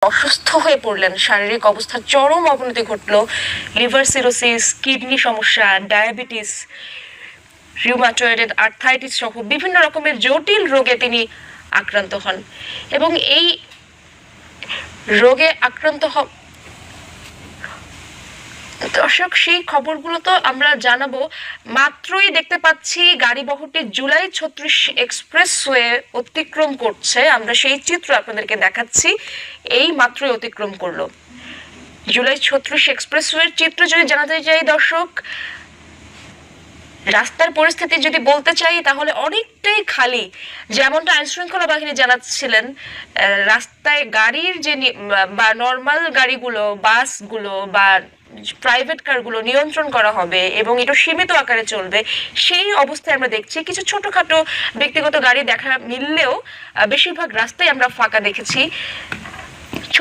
অসুস্থ হয়ে পড়লেন, শারীরিক অবস্থার চরম অবনতি ঘটল, লিভার সিরোসিস, কিডনি সমস্যা, ডায়াবেটিস, রিউমাটয়েড আর্থ্রাইটিস সহ বিভিন্ন রকমের জটিল রোগে তিনি আক্রান্ত হন। এবং এই রোগে আক্রান্ত দর্শক, সেই খবরগুলো তো আমরা জানাবো। মাত্রই দেখতে পাচ্ছি গাড়ি বহরটি জুলাই 36 এক্সপ্রেসওয়ে অতিক্রম করছে, আমরা সেই চিত্র আপনাদেরকে দেখাচ্ছি। এই মাত্রই অতিক্রম করলো জুলাই 36 এক্সপ্রেসওয়ের চিত্র। যদি জানাতে চাই দর্শক, রাস্তার পরিস্থিতি যদি বলতে চাই তাহলে অনেকটাই খালি, যেমনটা আইন শৃঙ্খলা বাহিনী জানাচ্ছিলেন। রাস্তায় গাড়ির যে বা নর্মাল গাড়িগুলো, বাসগুলো বা প্রাইভেট কারগুলো নিয়ন্ত্রণ করা হবে এবং এটা সীমিত আকারে চলবে, সেই অবস্থায় আমরা দেখছি। কিছু ছোটখাটো ব্যক্তিগত গাড়ি দেখা মিললেও বেশিরভাগ রাস্তায় আমরা ফাঁকা দেখেছি।